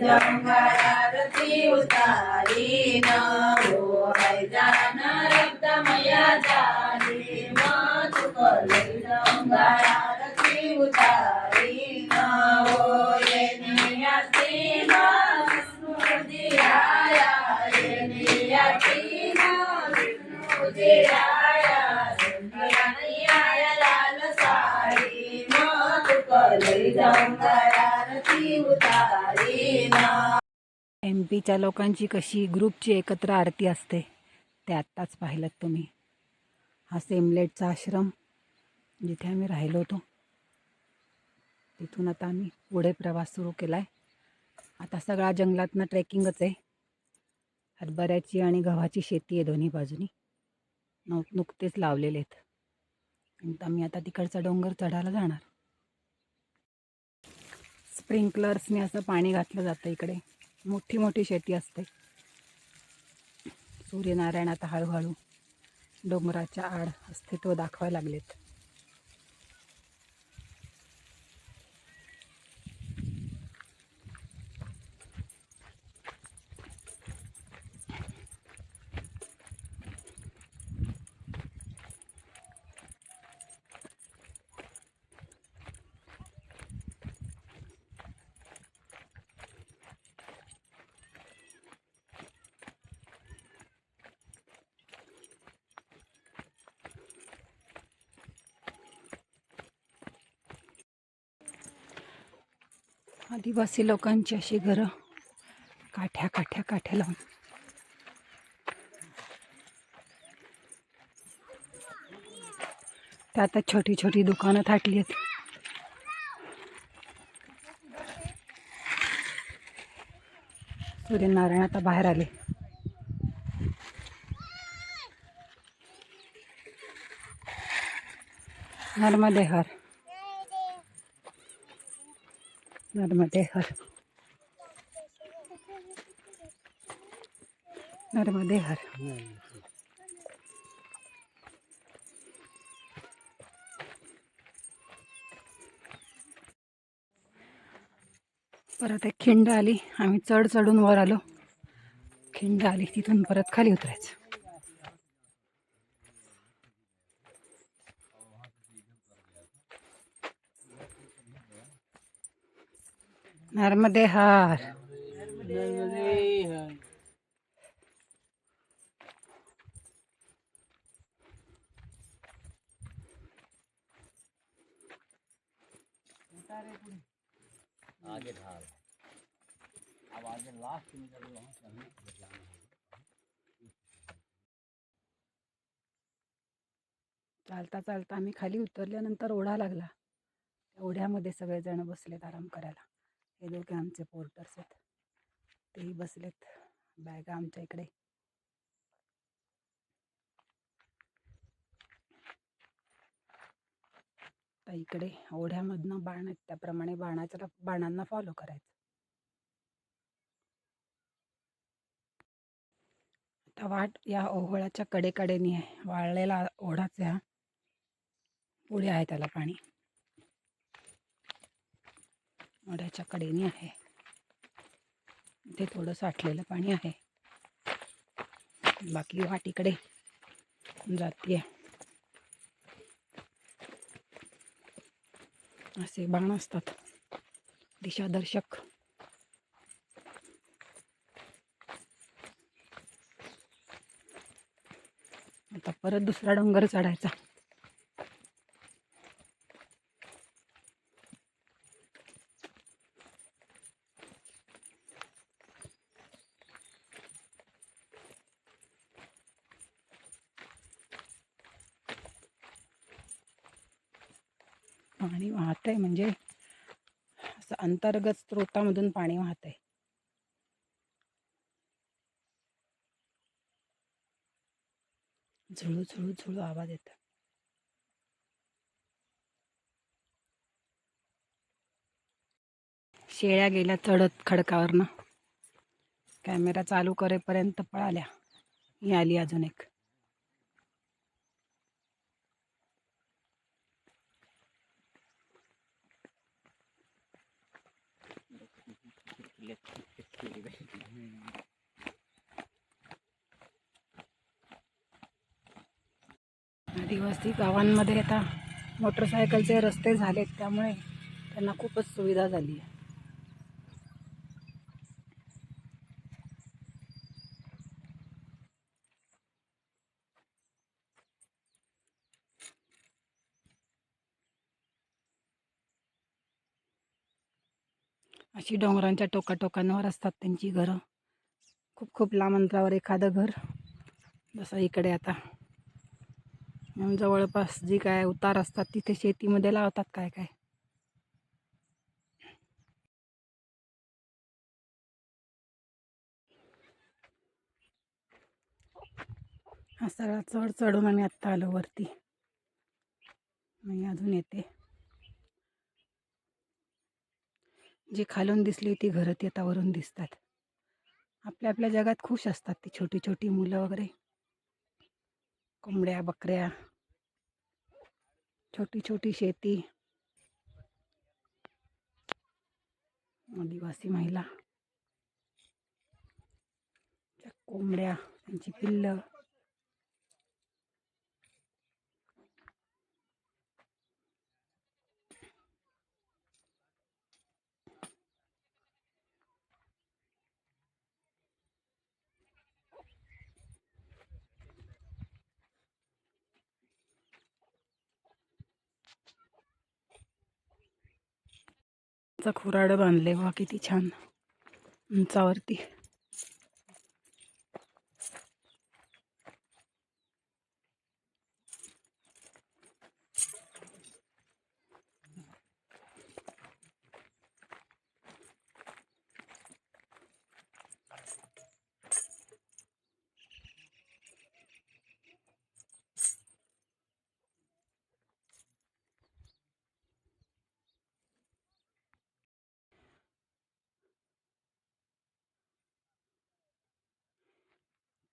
आरती उतारी न हो जान रक्तमया जाली मग चुकली आरती उतारी न हो येणे आरती न विष्णूजी आया येणे आरती न विष्णूजी आया सुंदरानी आया लाल साडी मग चुकली आरती उतारी न. एमपीच्या लोकांची कशी ग्रुपची एकत्र आरती असते ते आत्ताच पाहिलं तुम्ही. हा सेमलेटचा आश्रम जिथे आम्ही राहिलो होतो तिथून आता आम्ही पुढे प्रवास सुरू केला आहे. आता सगळा जंगलातनं ट्रेकिंगच आहे. हरभऱ्याची आणि गव्हाची शेती आहे दोन्ही बाजूनी, नुकतेच लावलेले आहेत. आम्ही आता तिकडचा डोंगर चढायला जाणार. स्प्रिंकलर्सने असं पाणी घातलं जातं इकडे. मोठी मोठी शेती असते. सूर्यनारायण आता हळूहळू डोंगराच्या आड अस्तित्व दाखवायला लागलेत. आदिवासी लोकांची अशी घरं काठ्या लावून. त्यात छोटी छोटी दुकानं थाटली आहेत. सूर्यनारायण आता बाहेर आले. नर्मदे हर, नर्मदे हर, नर्मदे हर. परत एक खिंड आली. आम्ही चढून वर आलो. खिंड आली तिथून परत खाली उतरायचं. नर्मदे हर. आगे ढाल, अब आगे लास्ट में जब वहाँ चढ़ने जाना है. चालता चालता आम्ही खाली उतरल्यानंतर ओढा लागला. त्या ओढ्यामध्ये सगळेजण बसलेत आराम करायला. हे दोघे आमचे पोर्टर्स आहेत, तेही बसलेत. बॅगा आमच्या इकडे. तर इकडे ओढ्यामधनं बाण आहेत, त्याप्रमाणे बाणांना फॉलो करायचं. आता वाट या ओहोळाच्या कडेकडेनी आहे. वाळलेला ओढाच हा. पुढे आहे त्याला पाणी. ओढ्याच्या कडेनी आहे. इथे थोडं साठलेलं पाणी आहे. बाकी वाट इकडे जातीये. असे बाण असतात दिशादर्शक. आता परत दुसरा डोंगर चढायचा. पाणी वाहत आहे म्हणजे असं अंतर्गत स्रोतामधून पाणी वाहत आहे. झुळू झुळू झुळू आवाज येतो. शेळ्या गेल्या चढत खडकावरनं. कॅमेरा चालू करेपर्यंत पळाल्या. ही आली अजून एक. आदिवासी गावांमध्ये आता मोटरसायकलचे रस्ते झालेत, त्यामुळे त्यांना खूपच सुविधा झाली आहे. अशी डोंगरांच्या टोकाटोकांवर असतात त्यांची घरं. खूप खूप लांब अंतरावर एखादं घर, जसं इकडे आता जवळपास जी काय उतार असतात तिथे शेतीमध्ये लावतात काय काय. हा सगळा चढ चढून आम्ही आत्ता आलो वरती, मी अजून येते. जी खालून दिसली ती घरं ती आता वरून दिसतात. आपल्या आपल्या जगात खुश असतात ती छोटी छोटी मुलं वगैरे, कोंबड्या बकऱ्या, छोटी छोटी शेती, आदिवासी महिला, त्या कोंबड्या, त्यांची पिल्लं. खुराड बांधले वा किती छान उंचावरती.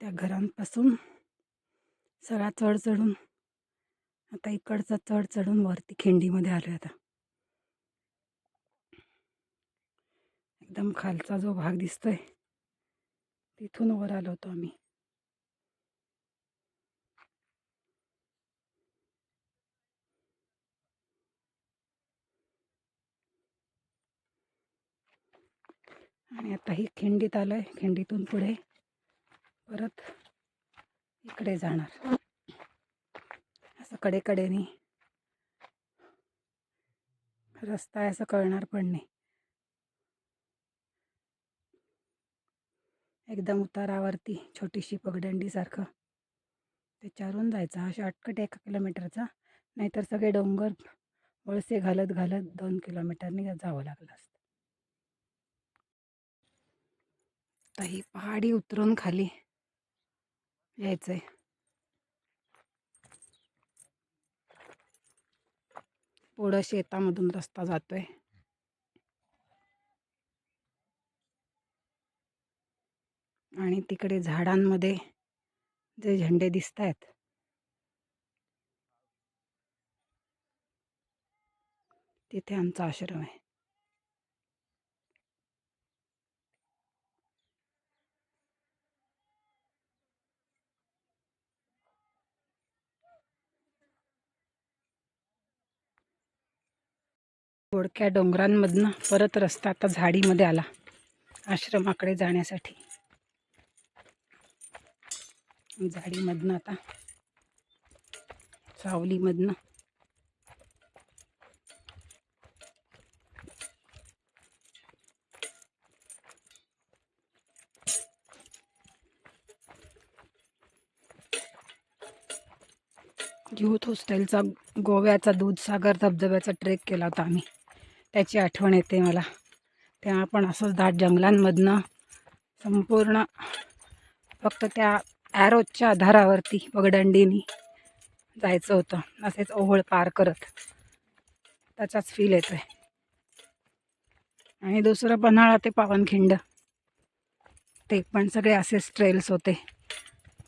त्या घरांपासून सगळा चढ चढून आता इकडचा चढ चढून वरती खिंडीमध्ये आलो. आता एकदम खालचा जो भाग दिसतोय तिथून वर आलो होतो आम्ही. आणि आता ही खिंडीत आलोय. खिंडीतून पुढे परत इकडे जाणार. असं कडेकडेने रस्ता आहे असं कळणार पण नाही. एकदम उतारावरती छोटीशी पगडंडी सारखं त्याच्यावरून जायचं. हा शॉर्टकट 1 किलोमीटरचा, नाहीतर सगळे डोंगर वळसे घालत घालत 2 किलोमीटरनी जावं लागलं असतं. तर ही पहाडी उतरून खाली यायचंय. पुढं शेतामधून रस्ता जातोय आणि तिकडे झाडांमध्ये जे झेंडे दिसत आहेत तिथे आमचा आश्रम आहे. बोडक्या डोंगरांमधनं परत रस्ता आता झाडीमध्ये आला आश्रमाकडे जाण्यासाठी. झाडीमधनं आता सावलीमधनं युथ हॉस्टेलचा गोव्याचा दूधसागर धबधब्याचा ट्रेक केला होता आम्ही. त्याची आठवण येते मला. तेव्हा पण असंच दाट जंगलांमधनं संपूर्ण फक्त त्या ॲरोजच्या आधारावरती पगडंडीनी जायचं होतं, असेच ओहोळ पार करत. त्याचाच फील येतोय. आणि दुसरं पन्हाळा ते पावनखिंड, ते पण सगळे असेच ट्रेल्स होते.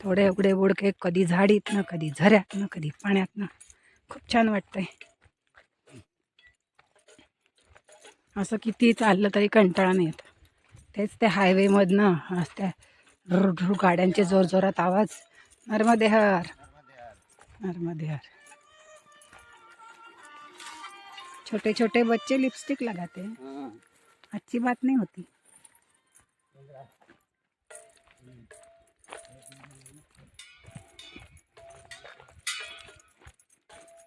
थोडे उघडे बुडके, कधी झाडीतनं, कधी झऱ्यातनं, कधी पाण्यातनं. खूप छान वाटतंय. असं किती चाललं तरी कंटाळा नाही येत. तेच त्या हायवेमधनं त्या ढुरढुर गाड्यांचे जोरजोरात आवाज, नर्मदे हर नर्मदे हर। छोटे छोटे बच्चे लिपस्टिक लगाते हैं, हाँ। अच्छी बात नहीं होती।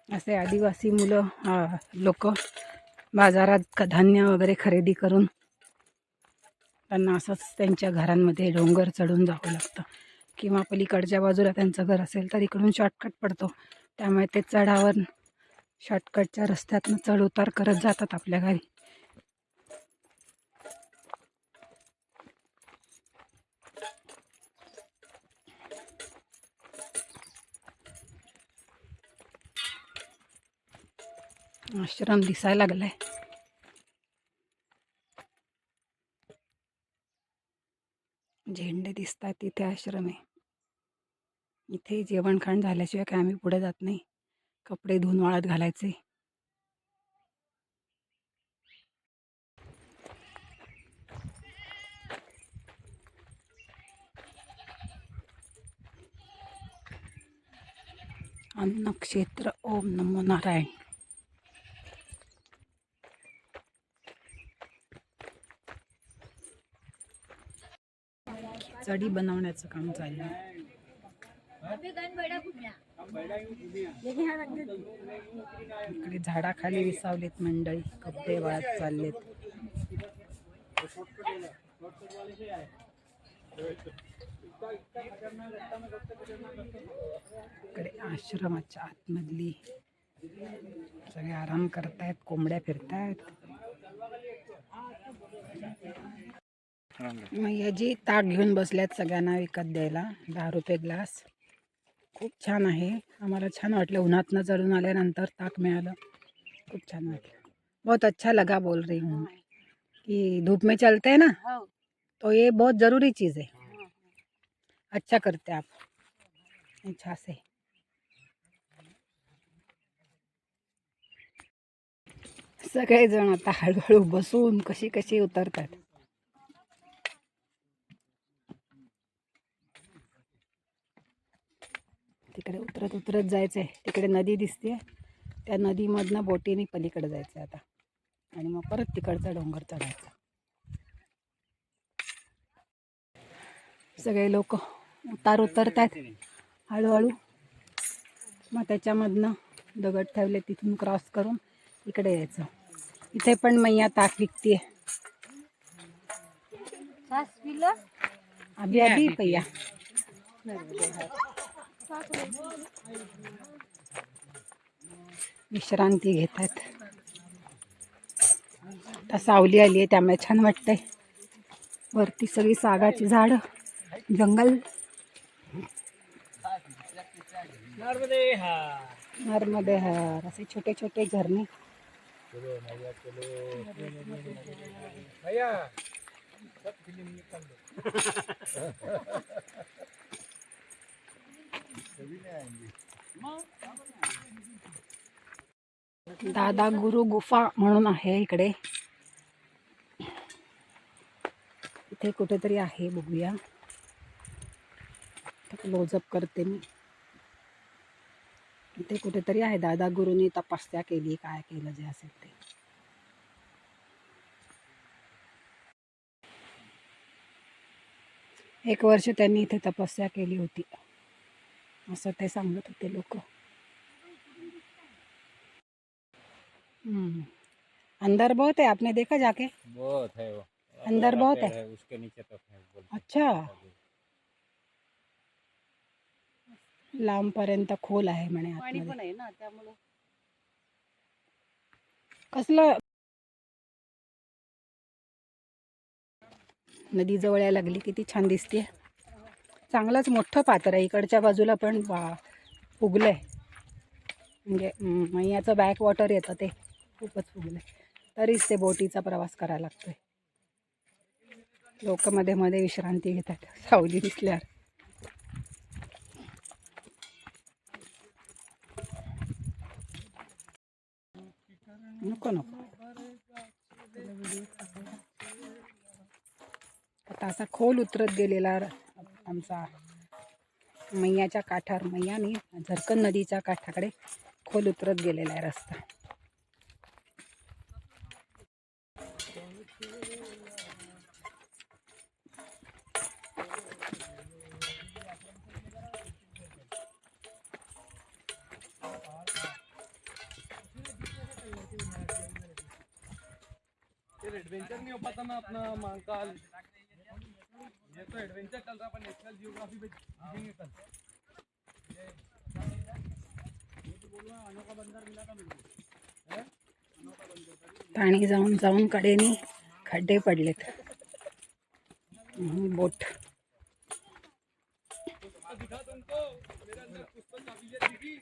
असे आदिवासी मुलं लोक बाजारात धान्य वगैरे खरेदी करून त्यांना असंच त्यांच्या घरांमध्ये डोंगर चढून जावं लागतं, किंवा पलीकडच्या बाजूला त्यांचं घर असेल तर इकडून शॉर्टकट पडतो, त्यामुळे ते चढावर शॉर्टकटच्या रस्त्यातनं चढ उतार करत जातात आपल्या घरी. आश्रम दिसायला लागलाय. झेंडे दिसतात, तिथे आश्रम आहे. इथे जेवण खाण झाल्याशिवाय काय आम्ही पुढे जात नाही. कपडे धुवून वाळत घालायचे. अन्नक्षेत्र ओम नमो नारायण. चढी बनवण्याचं काम चालू आहे. इकडे झाडाखाली विसावलेत मंडळी, कपडे वाळत चाललेत. इकडे आश्रमाच्या आतमधली सगळे आराम करतायत, कोंबड्या फिरतायत. मैयाजी ताक घेऊन बसल्यात सगळ्यांना विकत द्यायला, 10 रुपये ग्लास. खूप छान आहे, आम्हाला छान वाटलं. उन्हातनं चढून आल्यानंतर ताक मिळालं, खूप छान वाटलं. बहुत अच्छा लगा बोल रही हूँ कि धूप में चलते हैं ना, तो ये बहुत ज़रूरी चीज़ है. अच्छा करते आप, अच्छा से. सगळेजण आता हळूहळू बसून कशी कशी उतरतात. तिकडे उतरत उतरत जायचंय. तिकडे नदी दिसते, त्या नदीमधनं बोटीने पलीकडे जायचं आता, आणि मग परत तिकडचा डोंगर चढायचा. सगळे लोक उतार उतरतात हळूहळू. मग त्याच्यामधनं दगड ठेवले, तिथून क्रॉस करून इकडे यायचं. इथे पण मैया ताक विकतीये. अभी अभी भैया विश्रांती घेतात. आता सावली आली आहे, त्यामुळे छान वाटतंय. वरती सगळी सागाची झाड, जंगल. नर्मदे हर. असे छोटे छोटे झरणे. दादा गुरु गुफा म्हणून आहे इकडे. इथे कुठेतरी आहे, बघूया. क्लोजअप करते मी. इथे कुठेतरी आहे. दादा गुरुनी तपस्या केली, काय केलं जे असेल ते. एक वर्ष त्यांनी इथे तपस्या केली होती, असं ते सांगत होते लोक. अंदर बहुत है, आपने देखा जाके? बहुत है वो, अंदर बहुत है, उसके नीचे तक है. अच्छा, लांबपर्यंत खोल आहे म्हणे आतमध्ये. कसलं नदी जवळ यायला लागली, किती छान दिसते. चांगलंच मोठं पात्र आहे. इकडच्या बाजूला पण फुगलंय, म्हणजे मैयाचं बॅक वॉटर येतं ते खूपच फुगलंय. तरीच ते बोटीचा प्रवास करायला लागतोय. लोक मध्ये मध्ये विश्रांती घेतात सावली दिसल्यावर. नको नको. आता असा खोल उतरत गेलेला आमचा मैयाच्या काठावर, मैयाने झरकण नदीच्या काठाकडे खोल उतरत गेलेला आहे रस्ता. एडवेंचर नहीं हो पाता ना अपना महाकाल, ये तो एडवेंचर चल रहा, पर नेशनल जियोग्राफी पे दिखेंगे कल. पाणी जाऊन जाऊन कडेने खड्डे पडलेत. बोट दिखा तुमको मेरे अंदर कुछ तो काबिलियत दिखी.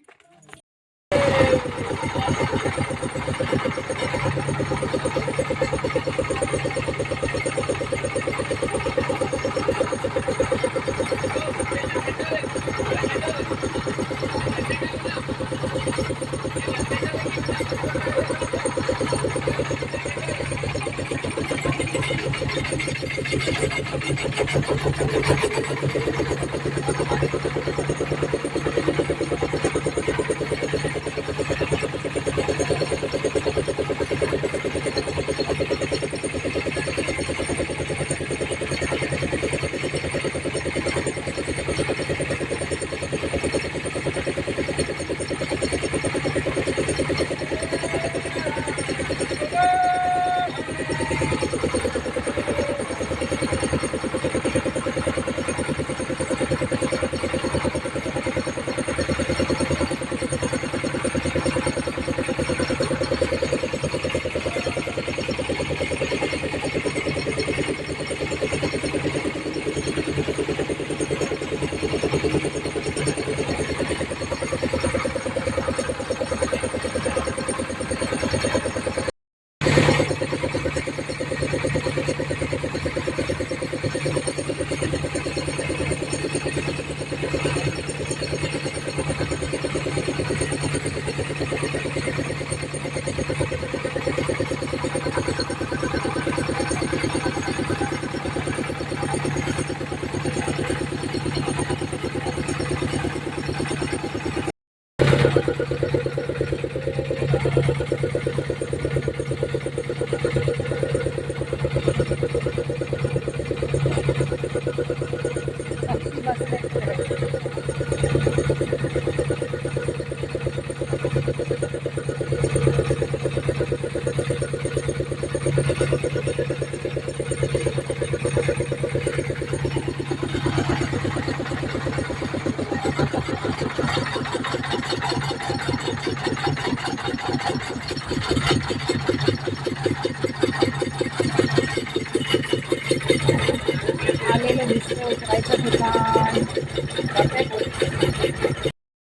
आलेलं दिसतं उतरायचं ठिकाण.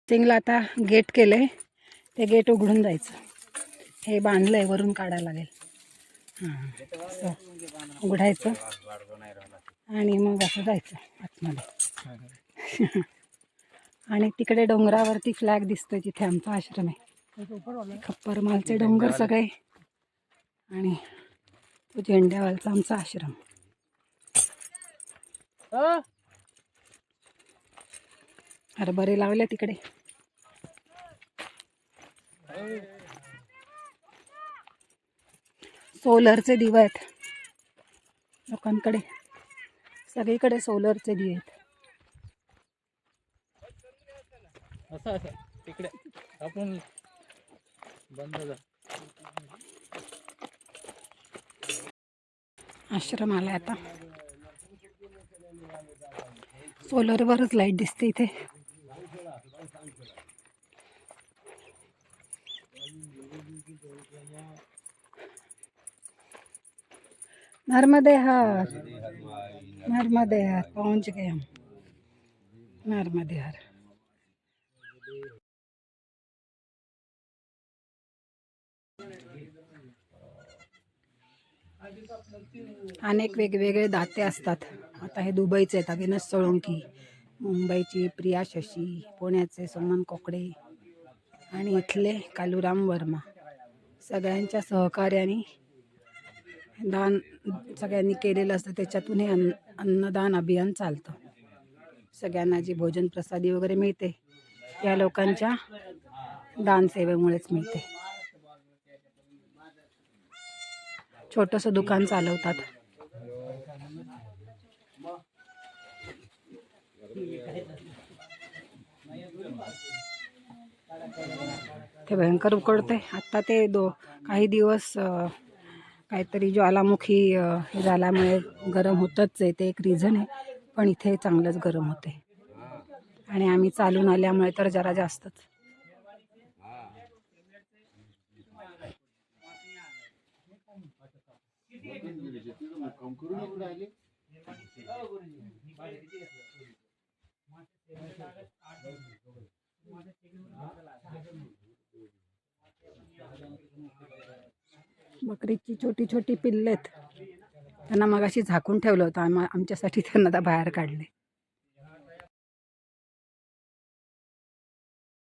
सिंगला आता गेट केलंय, ते गेट उघडून जायचं. हे बांधलंय, वरून काढायला लागेल. हां, असं उघडायचं आणि मग असं जायचं आतमध्ये. आणि तिकडे डोंगरावरती फ्लॅग दिसतोय, तिथे आमचा आश्रम आहे. खप्परमालचे डोंगर सगळे आणि तो झेंड्यावालचा आमचा आश्रम. हरभरे लावले तिकडे. सोलरचे दिवे आहेत लोकांकडे, सगळीकडे सोलरचे दिवे आहेत. असं असं तिकडे आपण बंद जा. आश्रम आलाय आता. सोलरवरच लाईट दिसते इथे. नर्मदे हर, नर्मदे हर, पहुंच गए हम नर्मदे हर. अनेक वेगवेगळे दाते असतात. आता हे दुबईचे आहेत, अविनाश सोळंकी, मुंबईची प्रिया शशी, पुण्याचे सुमन कोकडे आणि इथले कालूराम वर्मा. सगळ्यांच्या सहकार्याने दान सगळ्यांनी केलेलं असतं, त्याच्यातून हे अन्नदान अभियान चालतं. सगळ्यांना जी भोजन प्रसादी वगैरे मिळते या लोकांच्या दानसेवेमुळेच मिळते. छोटंसं दुकान चालवतात. ते भयंकर उकडते आता. ते काही दिवस काहीतरी ज्वालामुखी हे झाल्यामुळे गरम होतच आहे, ते एक रिझन आहे. पण इथे चांगलंच गरम होते आणि आम्ही चालून आल्यामुळे तर जरा जास्तच. बकरीची छोटी छोटी पिल्लेत, त्यांना मगाशी झाकून ठेवलं होतं आमच्यासाठी, त्यांना आता बाहेर काढले.